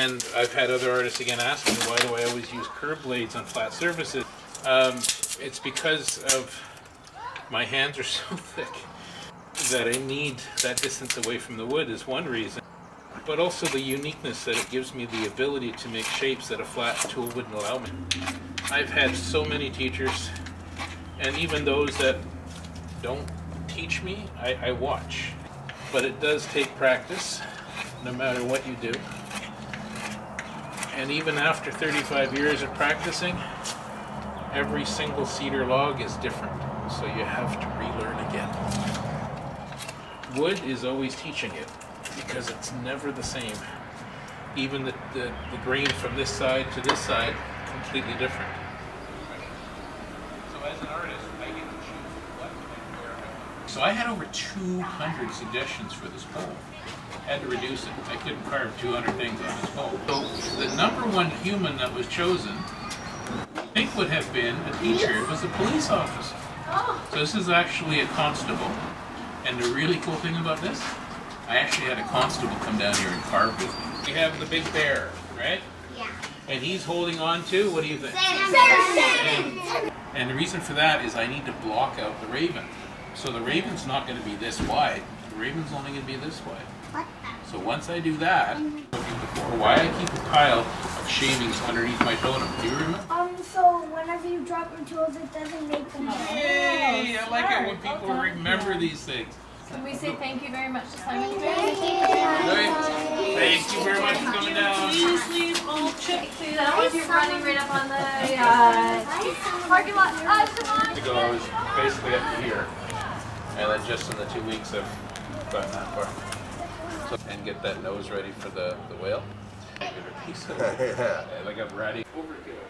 And I've had other artists again ask me, why do I always use curved blades on flat surfaces? It's because of my hands are so thick that I need that distance away from the wood is one reason. But also the uniqueness that it gives me the ability to make shapes that a flat tool wouldn't allow me. I've had so many teachers, and even those that don't teach me, I watch. But it does take practice, no matter what you do. And even after 35 years of practicing, every single cedar log is different, so you have to relearn again. Wood is always teaching it, because it's never the same. Even the grain from this side to this side, completely different. So as an artist, I get to choose what and where I. So I had over 200 suggestions for this pole. I had to reduce it. I couldn't carve 200 things on this pole. So the number one human that was chosen, I think would have been a teacher, was a police officer. So this is actually a constable. And the really cool thing about this, I actually had a constable come down here and carve with me. We have the big bear, right? Yeah. And he's holding on to, what do you think? And the reason for that is I need to block out the raven. So the raven's not going to be this wide. The raven's only going to be this wide. What? So once I do that, before why I keep a pile of shavings underneath my totem. Do you remember? So whenever you drop your tools, it doesn't make them. Yay! I like it when people remember these things. Can we say thank you very much to Simon? Right. Thank you very much for coming down. Please leave all chips. So that was you running right up on the parking lot. Come on. To go, I was basically up to here, and then just in the 2 weeks I've gotten that far. So, and get that nose ready for the whale. Like a ratty overkill.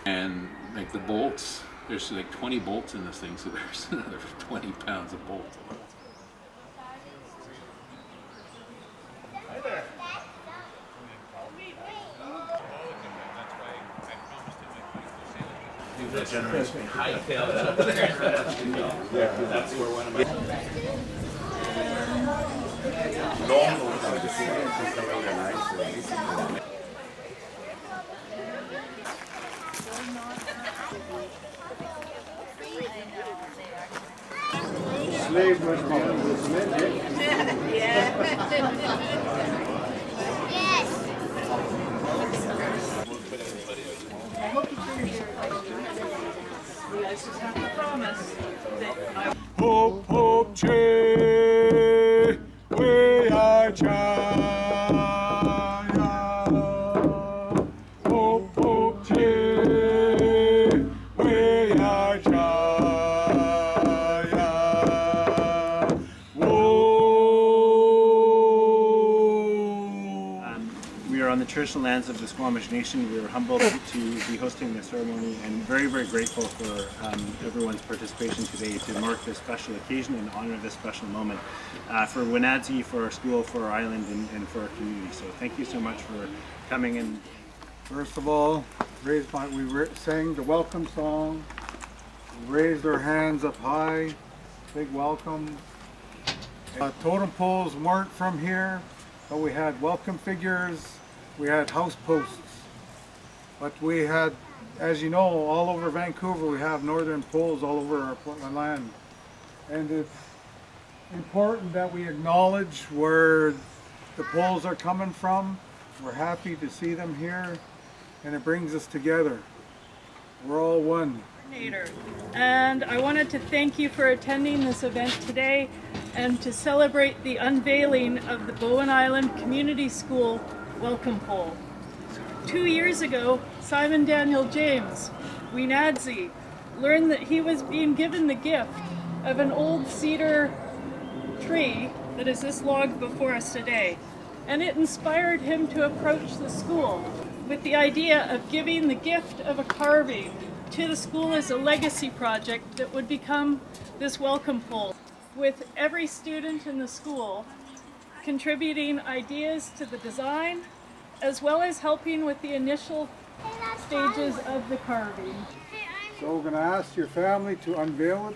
And like the bolts, there's like 20 bolts in this thing, so there's another 20 pounds of bolts. Hi there. That generates me high tails up there. That's where one of my slave was Hope, hope, che, we are China. Hope, hope, che, we are China. We are on the traditional lands of the Squamish Nation. We are humbled to be hosting this ceremony and very, very grateful for everyone's participation today to mark this special occasion and honor this special moment for Winadzi, for our school, for our island, and for our community. So thank you so much for coming in. First of all, we sang the welcome song, raised our hands up high, big welcome. Totem poles weren't from here, but we had welcome figures, we had house posts. But we had, as you know, all over Vancouver we have northern poles all over our land. And it's important that we acknowledge where the poles are coming from. We're happy to see them here, and it brings us together. We're all one. And I wanted to thank you for attending this event today and to celebrate the unveiling of the Bowen Island Community School welcome pole. 2 years ago, Simon Daniel James, Winadzi, learned that he was being given the gift of an old cedar tree that is this log before us today. And it inspired him to approach the school with the idea of giving the gift of a carving to the school as a legacy project that would become this welcome pole, with every student in the school contributing ideas to the design, as well as helping with the initial stages of the carving. So we're going to ask your family to unveil it,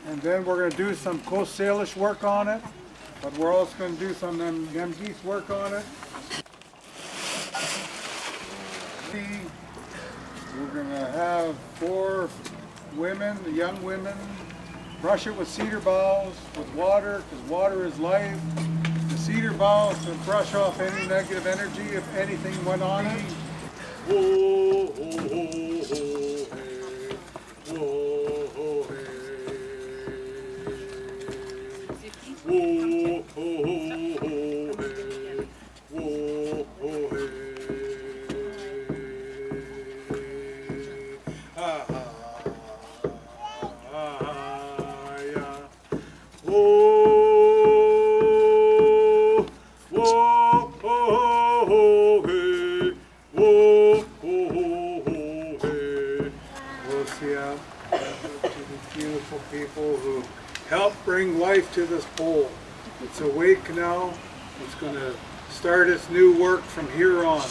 and then we're going to do some Coast Salish work on it, but we're also going to do some Nemgeese work on it, We're gonna have 4 women, the young women, brush it with cedar boughs, with water, because water is life. The cedar boughs to brush off any negative energy if anything went on it. Whoa, ho, ho, ho, hey. Whoa, ho, hey. Whoa, ho, ho, ho, hey. Whoa, ho, hey. Ah, ah, ah, yeah. Whoa, whoa, ho, ho, hey. Whoa, ho, ho, ho, hey. We'll see out to the beautiful people who helped bring life to this pole. It's awake now. It's going to start its new work from here on.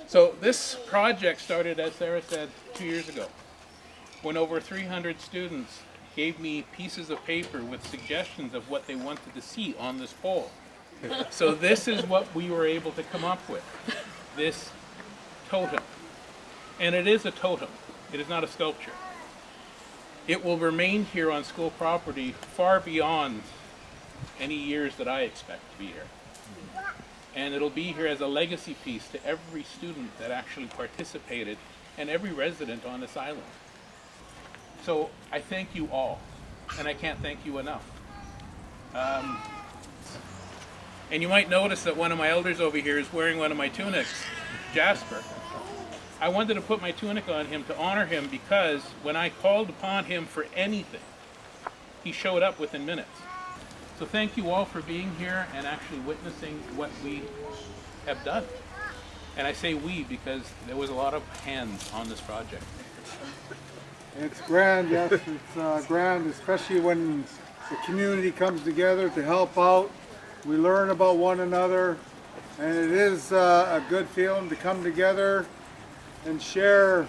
So this project started, as Sarah said, 2 years ago, when over 300 students gave me pieces of paper with suggestions of what they wanted to see on this pole. So this is what we were able to come up with, this totem. And it is a totem, it is not a sculpture. It will remain here on school property far beyond any years that I expect to be here. And it'll be here as a legacy piece to every student that actually participated and every resident on this island. So I thank you all, and I can't thank you enough. And you might notice that one of my elders over here is wearing one of my tunics, Jasper. I wanted to put my tunic on him to honor him because when I called upon him for anything, he showed up within minutes. So thank you all for being here and actually witnessing what we have done. And I say we because there was a lot of hands on this project. It's grand, yes, it's grand, especially when the community comes together to help out. We learn about one another, and it is a good feeling to come together and share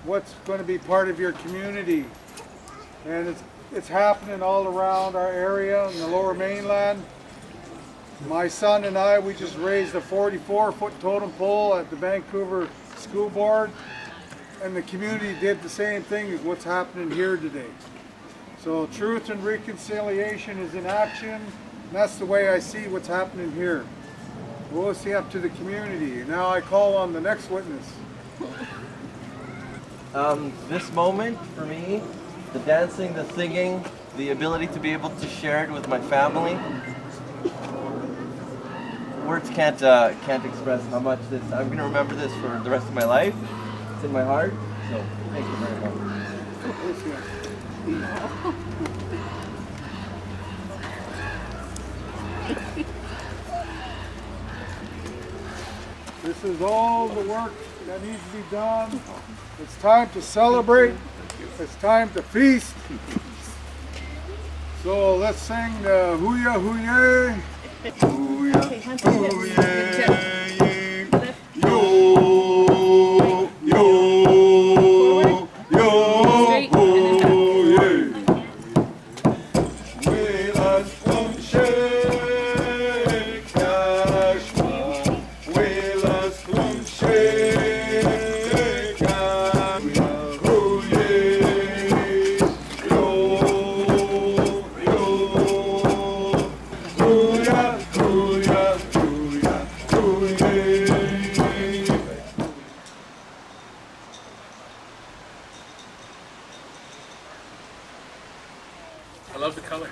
what's going to be part of your community. And it's happening all around our area in the Lower Mainland. My son and I, we just raised a 44-foot totem pole at the Vancouver School Board, and the community did the same thing as what's happening here today. So truth and reconciliation is in action, and that's the way I see what's happening here. We'll see up to the community. Now I call on the next witness. This moment for me, the dancing, the singing, the ability to be able to share it with my family. Words can't express how much this. I'm going to remember this for the rest of my life. It's in my heart. So thank you very much. This is all the work that needs to be done. It's time to celebrate. It's time to feast. So let's sing the hooyah hooyah. Hooyah hooyah. Yo yo yo. Hooyah. Wlélex shake Kashma. Wlélex shake Kashma. Hooyah. Hooyah, hooyah, hooyah, hooyah. I love the color.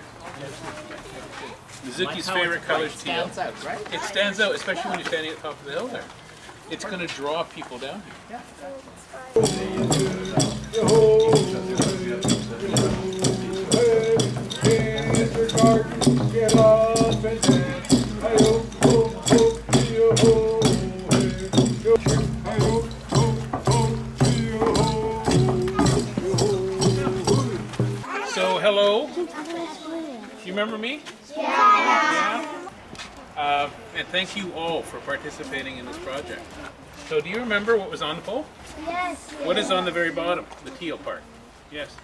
Mizuki's favorite color is teal. Stands out, right? It stands out, especially when you're standing at the top of the hill there. It's going to draw people down here. Get up and dance. Hi-yo, ho, ho, yo, ho, hey. Hi-yo, ho, ho, yo, ho, yo, hello. You remember me? Yeah. And thank you all for participating in this project. So do you remember what was on the pole? Yes. What is on the very bottom, the teal part? Yes.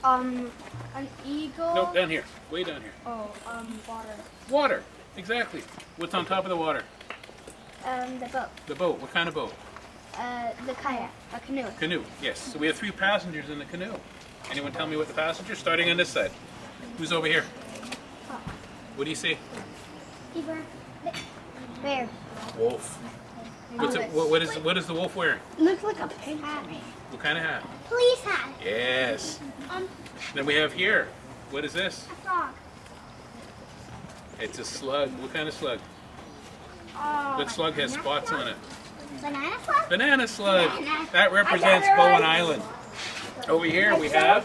An eagle. No, down here. Way down here. Oh, water. Water. Exactly. What's on top of the water? The boat. The boat. What kind of boat? The kayak. A canoe. Canoe. Yes. So we have 3 passengers in the canoe. Anyone tell me what the passengers? Starting on this side. Who's over here? What do you see? Bear. Wolf. What is the wolf wearing? Looks like a pig hat. What kind of hat? Police hat. Yes. Then we have here. What is this? A frog. It's a slug. What kind of slug? What slug has spots on it? Banana slug. Banana slug. That represents Bowen Island. Over here we have.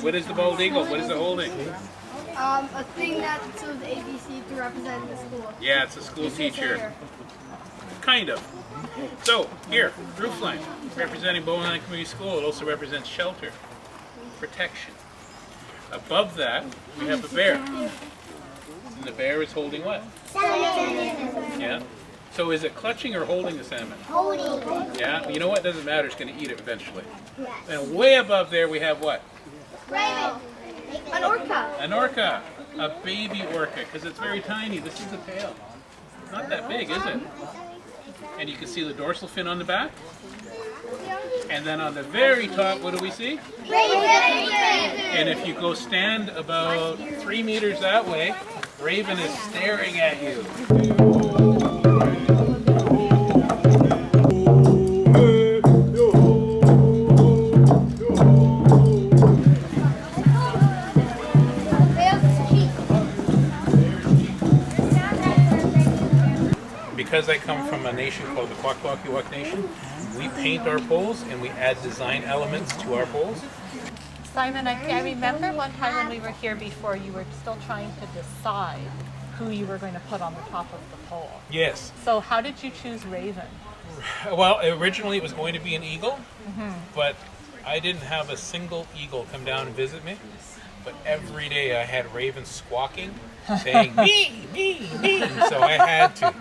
What is the bald eagle? What is it holding? A thing that shows ABC to represent the school. Yeah, it's a school teacher. Kind of. So, here, roof line, representing Bowen Island Community School. It also represents shelter, protection. Above that, we have a bear. And the bear is holding what? Salmon. Yeah. So is it clutching or holding the salmon? Holding. Yeah. You know what? Doesn't matter. It's going to eat it eventually. Yes. And way above there, we have what? Raven. An orca. An orca. A baby orca, because it's very tiny. This is the tail. Not that big, is it? And you can see the dorsal fin on the back. And then on the very top, what do we see? Raven. And if you go stand about 3 meters that way, Raven is staring at you. Because I come from a nation called the Kwakwaka'wakw Nation, we paint our poles and we add design elements to our poles. Simon, I remember one time when we were here before, you were still trying to decide who you were going to put on the top of the pole. Yes. So how did you choose Raven? Well, originally it was going to be an eagle, but I didn't have a single eagle come down and visit me. But every day I had ravens squawking, saying, me, me, me. So I had to.